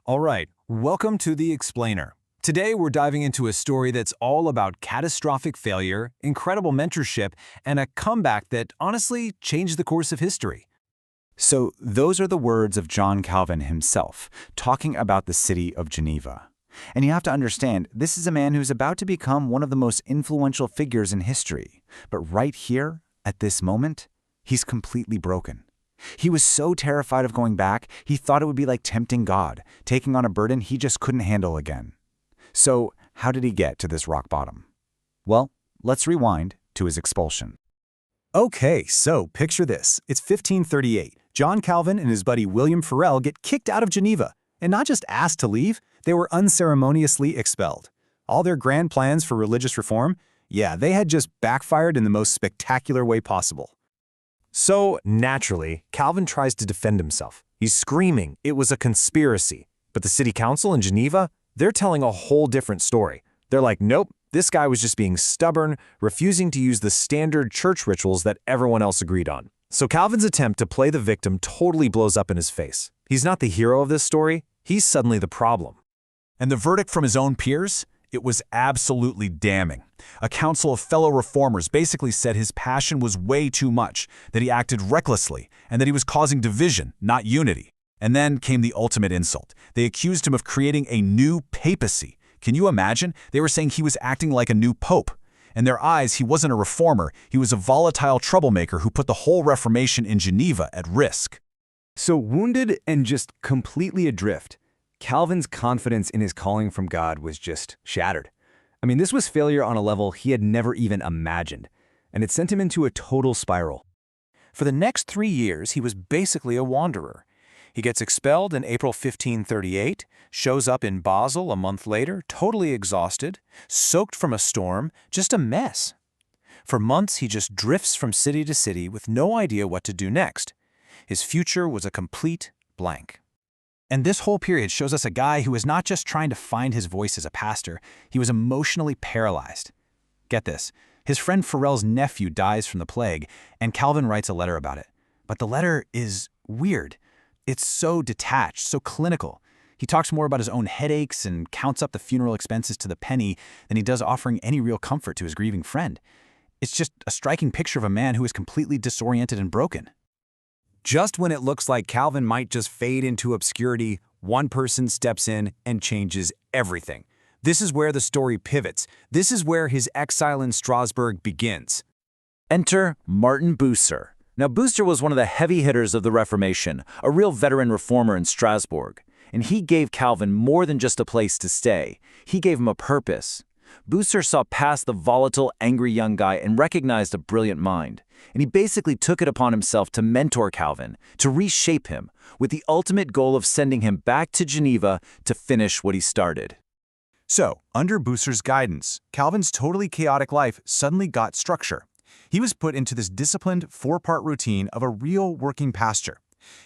All right, welcome to The Explainer. Today we're diving into a story that's all about catastrophic failure, incredible mentorship, and a comeback that honestly changed the course of history. So, those are the words of John Calvin himself, talking about the city of Geneva. And you have to understand, this is a man who's about to become one of the most influential figures in history. But right here, at this moment, he's completely broken. He was so terrified of going back, he thought it would be like tempting God, taking on a burden he just couldn't handle again. So, how did he get to this rock bottom? Well, let's rewind to his expulsion. Okay, so picture this. It's 1538. John Calvin and his buddy William Farel get kicked out of Geneva, and not just asked to leave, they were unceremoniously expelled. All their grand plans for religious reform, they had just backfired in the most spectacular way possible. So, naturally, Calvin tries to defend himself. He's screaming it was a conspiracy. But the city council in Geneva, they're telling a whole different story. They're like, nope, this guy was just being stubborn, refusing to use the standard church rituals that everyone else agreed on. So Calvin's attempt to play the victim totally blows up in his face. He's not the hero of this story, he's suddenly the problem. And the verdict from his own peers? It was absolutely damning. A council of fellow reformers basically said his passion was way too much, that he acted recklessly, and that he was causing division, not unity. And then came the ultimate insult. They accused him of creating a new papacy. Can you imagine? They were saying he was acting like a new pope. In their eyes, he wasn't a reformer, he was a volatile troublemaker who put the whole Reformation in Geneva at risk. So wounded and just completely adrift, Calvin's confidence in his calling from God was just shattered. I mean, this was failure on a level he had never even imagined, and it sent him into a total spiral. For the next 3 years, he was basically a wanderer. He gets expelled in April 1538, shows up in Basel a month later, totally exhausted, soaked from a storm, just a mess. For months, he just drifts from city to city with no idea what to do next. His future was a complete blank. And this whole period shows us a guy who was not just trying to find his voice as a pastor, he was emotionally paralyzed. Get this, his friend Farel's nephew dies from the plague, and Calvin writes a letter about it. But the letter is weird. It's so detached, so clinical. He talks more about his own headaches and counts up the funeral expenses to the penny than he does offering any real comfort to his grieving friend. It's just a striking picture of a man who is completely disoriented and broken. Just when it looks like Calvin might just fade into obscurity, one person steps in and changes everything. This is where the story pivots. This is where his exile in Strasbourg begins. Enter Martin Bucer. Now, Bucer was one of the heavy hitters of the Reformation, a real veteran reformer in Strasbourg. And he gave Calvin more than just a place to stay. He gave him a purpose. Bucer saw past the volatile, angry young guy and recognized a brilliant mind. And he basically took it upon himself to mentor Calvin, to reshape him, with the ultimate goal of sending him back to Geneva to finish what he started. So, under Bucer's guidance, Calvin's totally chaotic life suddenly got structure. He was put into this disciplined 4-part routine of a real working pastor.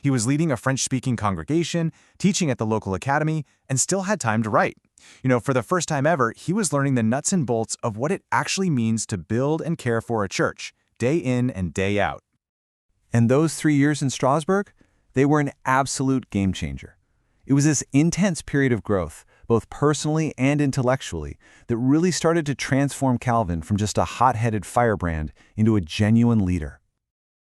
He was leading a French-speaking congregation, teaching at the local academy, and still had time to write. For the first time ever, he was learning the nuts and bolts of what it actually means to build and care for a church, day in and day out. And those 3 years in Strasbourg, they were an absolute game changer. It was this intense period of growth, both personally and intellectually, that really started to transform Calvin from just a hot-headed firebrand into a genuine leader.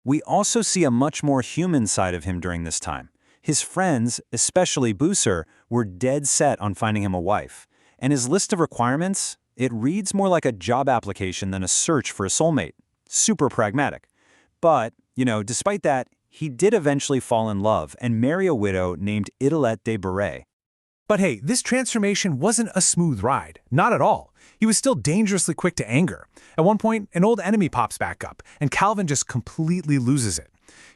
We also see a much more human side of him during this time. His friends, especially Bucer, were dead set on finding him a wife. And his list of requirements, it reads more like a job application than a search for a soulmate. Super pragmatic. But, despite that, he did eventually fall in love and marry a widow named Idelette de Beret. But hey, this transformation wasn't a smooth ride. Not at all. He was still dangerously quick to anger. At one point, an old enemy pops back up, and Calvin just completely loses it.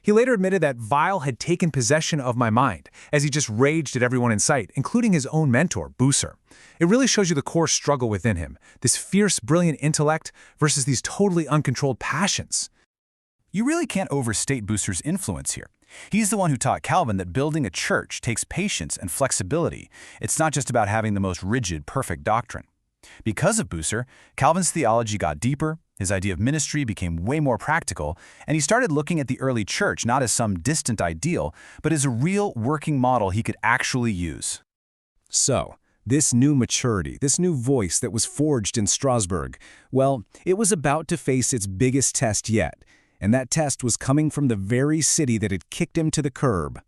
He later admitted that Vile had taken possession of my mind, as he just raged at everyone in sight, including his own mentor, Bucer. It really shows you the core struggle within him, this fierce, brilliant intellect versus these totally uncontrolled passions. You really can't overstate Bucer's influence here. He's the one who taught Calvin that building a church takes patience and flexibility. It's not just about having the most rigid, perfect doctrine. Because of Bucer, Calvin's theology got deeper, his idea of ministry became way more practical, and he started looking at the early church not as some distant ideal, but as a real working model he could actually use. So, this new maturity, this new voice that was forged in Strasbourg, well, it was about to face its biggest test yet, and that test was coming from the very city that had kicked him to the curb.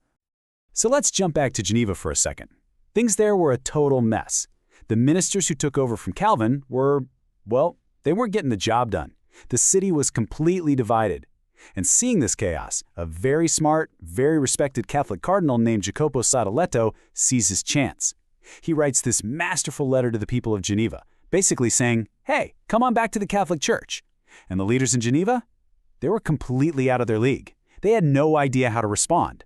So let's jump back to Geneva for a second. Things there were a total mess. The ministers who took over from Calvin were, well, they weren't getting the job done. The city was completely divided. And seeing this chaos, a very smart, very respected Catholic cardinal named Jacopo Sadoleto sees his chance. He writes this masterful letter to the people of Geneva, basically saying, hey, come on back to the Catholic Church. And the leaders in Geneva? They were completely out of their league. They had no idea how to respond.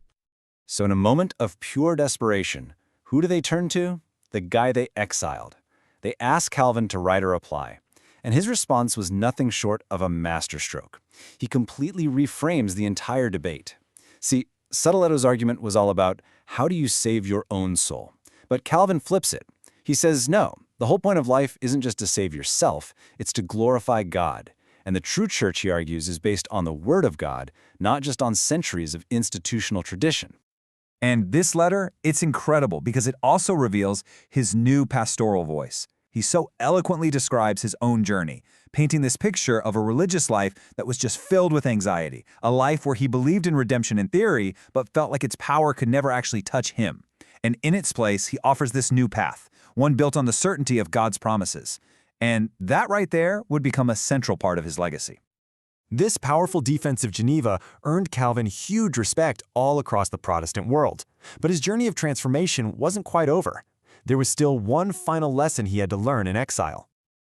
So in a moment of pure desperation, who do they turn to? The guy they exiled. They asked Calvin to write a reply, and his response was nothing short of a masterstroke. He completely reframes the entire debate. See, Sadoleto's argument was all about how do you save your own soul? But Calvin flips it. He says, no, the whole point of life isn't just to save yourself, it's to glorify God. And the true church, he argues, is based on the Word of God, not just on centuries of institutional tradition. And this letter, it's incredible because it also reveals his new pastoral voice. He so eloquently describes his own journey, painting this picture of a religious life that was just filled with anxiety, a life where he believed in redemption in theory, but felt like its power could never actually touch him. And in its place, he offers this new path, one built on the certainty of God's promises. And that right there would become a central part of his legacy. This powerful defense of Geneva earned Calvin huge respect all across the Protestant world. But his journey of transformation wasn't quite over. There was still one final lesson he had to learn in exile.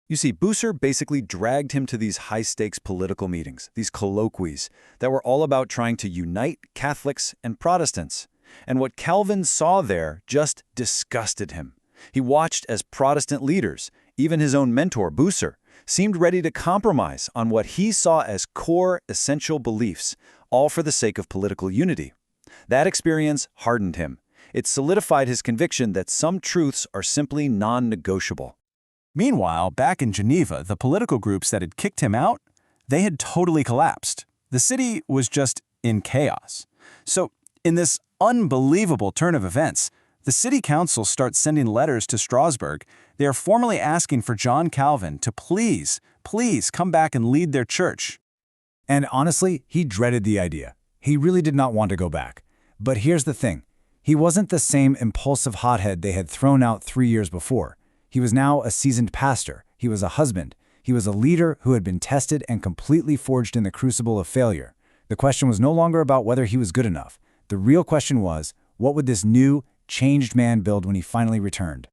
You see, Bucer basically dragged him to these high-stakes political meetings, these colloquies, that were all about trying to unite Catholics and Protestants. And what Calvin saw there just disgusted him. He watched as Protestant leaders, even his own mentor, Bucer, seemed ready to compromise on what he saw as core, essential beliefs, all for the sake of political unity. That experience hardened him. It solidified his conviction that some truths are simply non-negotiable. Meanwhile, back in Geneva, the political groups that had kicked him out, they had totally collapsed. The city was just in chaos. So, in this unbelievable turn of events, the city council starts sending letters to Strasbourg. They are formally asking for John Calvin to please come back and lead their church. And honestly, he dreaded the idea. He really did not want to go back. But here's the thing. He wasn't the same impulsive hothead they had thrown out 3 years before. He was now a seasoned pastor. He was a husband. He was a leader who had been tested and completely forged in the crucible of failure. The question was no longer about whether he was good enough. The real question was, what would this new, changed man build when he finally returned?